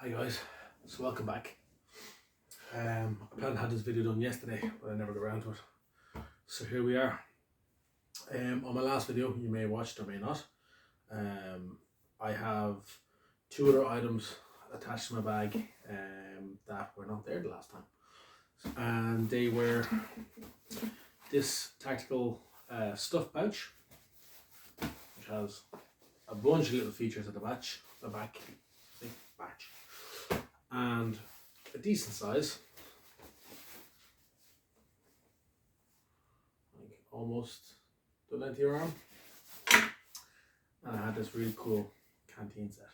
Hi guys, so welcome back. I planned to have this video done yesterday, but I never got around to it. So here we are. On my last video, you may have watched or may not, I have two other items attached to my bag that were not there the last time. And they were this tactical stuff pouch, which has a bunch of little features at the back, and a decent size, like almost the length of your arm. And I had this really cool canteen set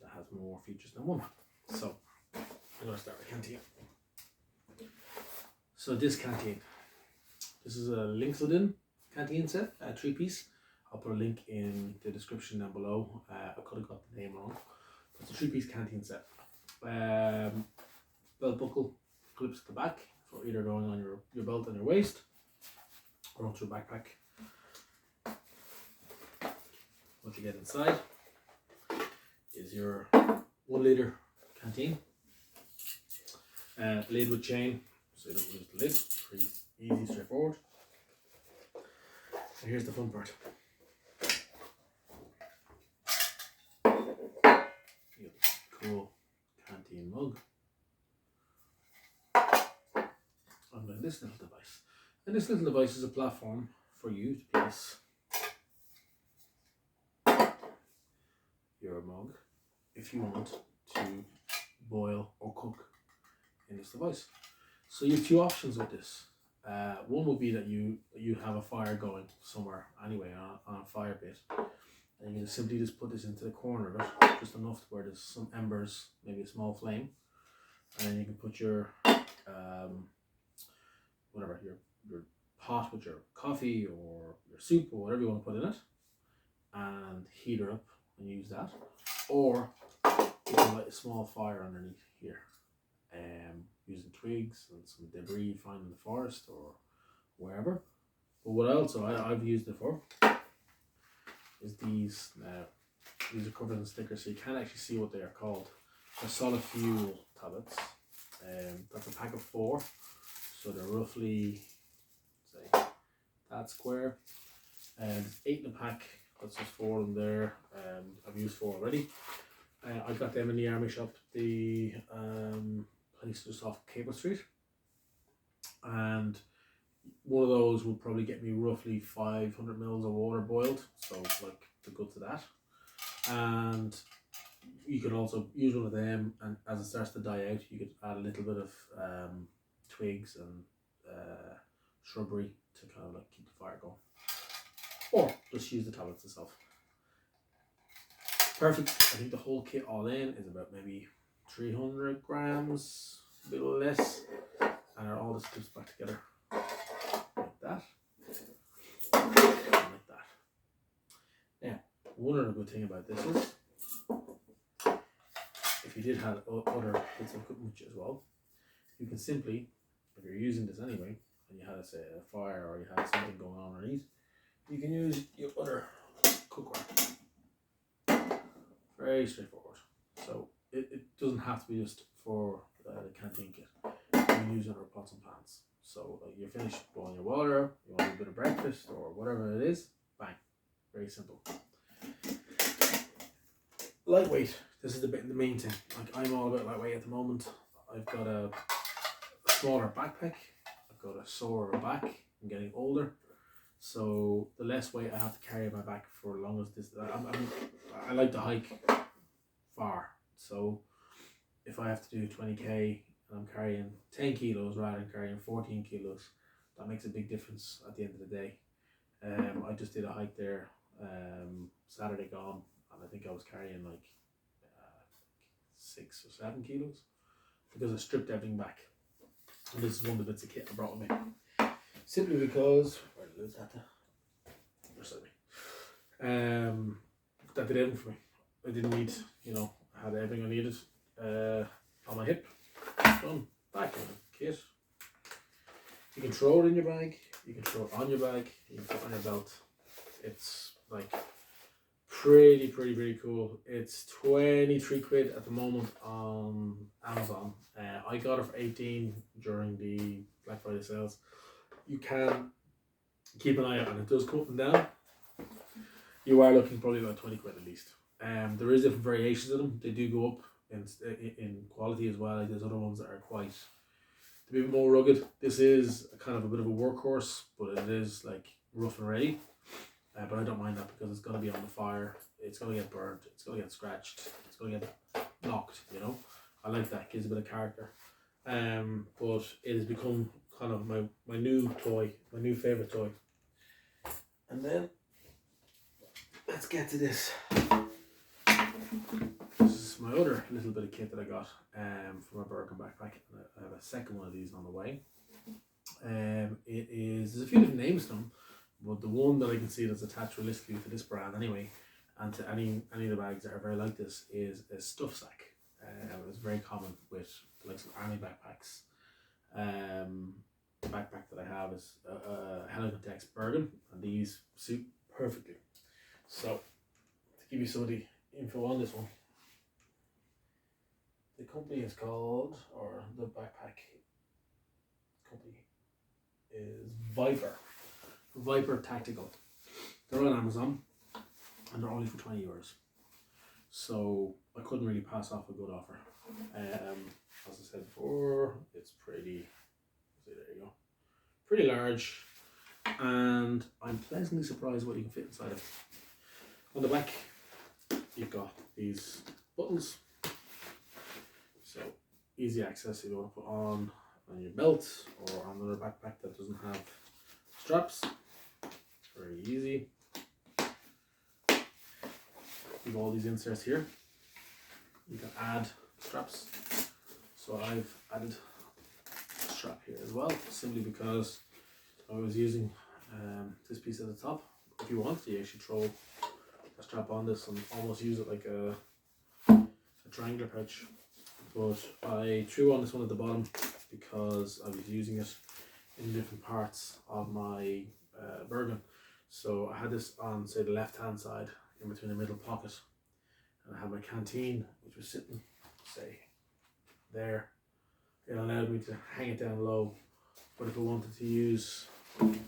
that has more features than one. So I'm going to start with canteen. So this canteen, this is a Linksledin canteen set, a 3-piece. I'll put a link in the description down below. I could have got the name wrong. But it's a 3-piece canteen set. Belt buckle clips at the back for either going on your belt and your waist or onto a backpack. What you get inside is your 1 litre canteen. Lid with chain, so you don't lose the lid. Pretty easy, straightforward. And here's the fun part. You get this cool canteen mug. And then this little device. And this little device is a platform for you to place your mug if you want to boil or cook in this device. So you have two options with this. One would be that you have a fire going somewhere anyway on a fire pit, and you can simply just put this into the corner of it, just enough to where there's some embers, maybe a small flame, and then you can put your whatever, your pot with your coffee or your soup or whatever you want to put in it, and heat her up and use that. Or you can light a small fire underneath here, using twigs and some debris you find in the forest or wherever. But what also I've used it for is these. These are covered in stickers, so you can't actually see what they are called. They're solid fuel tablets. That's a pack of 4, so they're roughly, say, that square. And 8 in a pack. That's just 4 of them there. I've used 4 already. I got them in the army shop, the place just off Cable Street. And one of those will probably get me roughly 500 mils of water boiled, so like the guts of that. And you could also use one of them, and as it starts to die out, you could add a little bit of twigs and shrubbery to kind of like keep the fire going. Or just use the tablets itself. Perfect. I think the whole kit all in is about maybe 300 grams, a bit less, and it all just clips back together like that, and like that. Now, one other good thing about this is, if you did have other bits of equipment as well, you can simply, if you're using this anyway, and you had, say, a fire or you had something going on underneath, you can use your other cookware. Very straightforward. So it doesn't have to be just for the canteen kit. You can use other pots and pans. So you're finished boiling your water, you want a bit of breakfast or whatever it is, bang. Very simple. Lightweight. This is the main thing. Like, I'm all about lightweight at the moment. I've got a smaller backpack. I've got a sorer back. I'm getting older. So the less weight I have to carry on my back for as long as this, I like to hike far. So if I have to do 20k and I'm carrying 10 kilos rather than carrying 14 kilos, that makes a big difference at the end of the day. I just did a hike there Saturday gone, and I think I was carrying like 6 or 7 kilos because I stripped everything back. And this is one of the bits of kit I brought with me. Simply because, where did I lose that? Beside me. That did everything for me. I didn't need, I had everything I needed on my hip. Done. Back in the kit. You can throw it in your bag, you can throw it on your bag, you can put it on your belt. It's like pretty cool. It's 23 quid at the moment on Amazon. I got it for 18 during the Black Friday sales. You can keep an eye out, and it does come up and down. You are looking probably about 20 quid at least. There is different variations of them. They do go up in quality as well. Like there's other ones that are quite a bit more rugged. This is kind of a bit of a workhorse, but it is like rough and ready. But I don't mind that because it's going to be on the fire. It's going to get burnt. It's going to get scratched. It's going to get knocked, you know. I like that. Gives a bit of character. But it has become kind of my new toy, my new favourite toy. And then, let's get to this. This is my other little bit of kit that I got from a Bergen backpack. I have a second one of these on the way. There's a few different names to them, but the one that I can see that's attached realistically to this brand anyway, and to any of the bags that are very like this, is a stuff sack. It's very common with the likes of army backpacks. The backpack that I have is a Helicontex Bergen, and these suit perfectly. So, to give you some of the info on this one, the company is called, or the backpack company is Viper Tactical. They're on Amazon, and they're only for €20. So I couldn't really pass off a good offer. As I said before, it's pretty. See, there you go, pretty large, and I'm pleasantly surprised what you can fit inside it. On the back, you've got these buttons, so easy access if you want to put on your belt or on another backpack that doesn't have straps. Very easy. You've all these inserts here. You can add straps. So I've added a strap here as well, simply because I was using this piece at the top. If you want, you actually throw a strap on this and almost use it like a triangular pouch. But I threw on this one at the bottom because I was using it in different parts of my Bergen. So I had this on, say, the left hand side in between the middle pocket, and I had my canteen, which was sitting, say, there. It allowed me to hang it down low, but if I wanted to use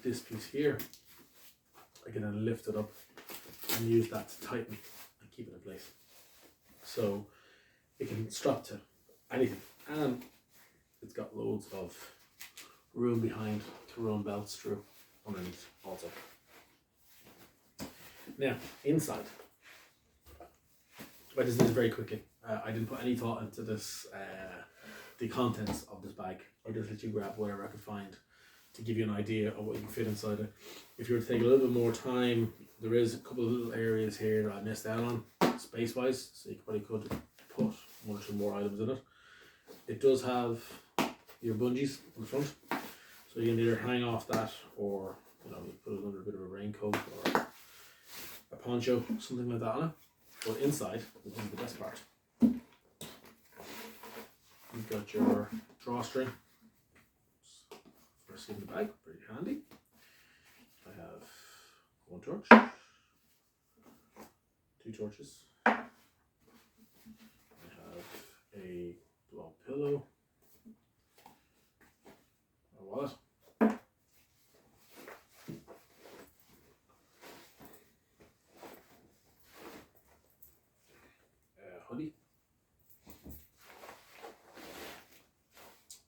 this piece here, I can then lift it up and use that to tighten and keep it in place. So it can strap to anything, and it's got loads of room behind to run belts through underneath also. Now, inside, I just did it very quickly. I didn't put any thought into this, the contents of this bag. I just let you grab whatever I could find to give you an idea of what you can fit inside it. If you were to take a little bit more time, there is a couple of little areas here that I missed out on, space-wise, so you probably could put one or two more items in it. It does have your bungees on the front, so you can either hang off that, or you put it under a bit of a raincoat or a poncho, something like that on it. But inside, this is the best part. You've got your drawstring for seeing the bag, pretty handy. I have one torch, two torches. I have a blow pillow, a wallet, a hoodie,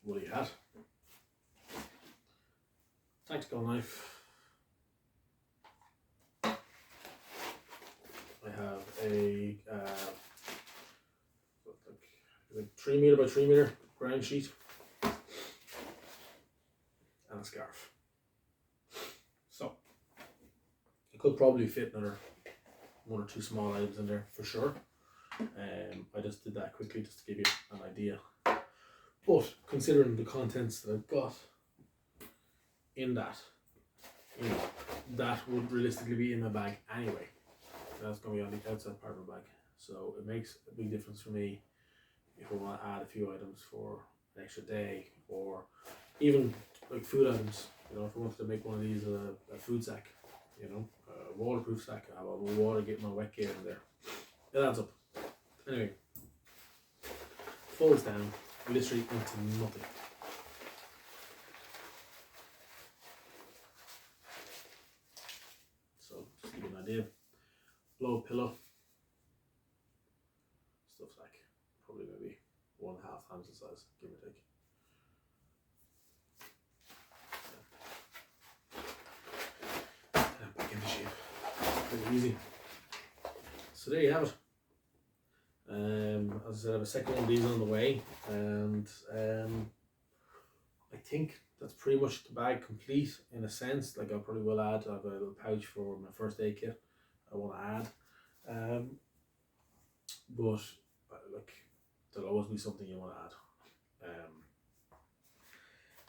woolly hat, tactical knife. I have a 3 meter by 3 meter ground sheet and a scarf. So I could probably fit another one or two small items in there for sure. I just did that quickly just to give you an idea. But considering the contents that I've got in that, that would realistically be in my bag anyway. That's going to be on the outside part of the bag. So it makes a big difference for me if I want to add a few items for an extra day, or even like food items. If I wanted to make one of these a food sack, you know, a waterproof sack. I have all my water, get my wet gear in there. It adds up. Anyway, folds down literally into nothing. So just to give you an idea, blow pillow, stuff's like probably maybe 1.5 times the size, give or take. And back into shape. Pretty easy. So there you have it. As I said, I have a second one of these on the way, and I think that's pretty much the bag complete in a sense. Like I probably will add, I have a little pouch for my first aid kit I want to add, but like there'll always be something you want to add.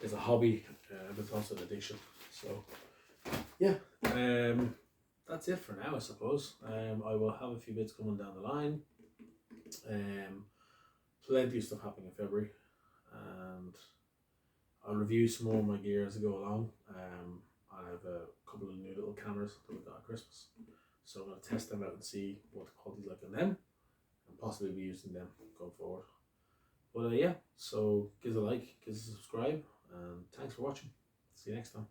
It's a hobby, but it's also an addiction. So yeah, that's it for now, I suppose. I will have a few bits coming down the line. Plenty of stuff happening in February, and I'll review some more of my gear as I go along. I have a couple of new little cameras that we got at Christmas, so I'm going to test them out and see what the quality's like on them, and possibly be using them going forward. But yeah, so give us a like, give us a subscribe, and thanks for watching. See you next time.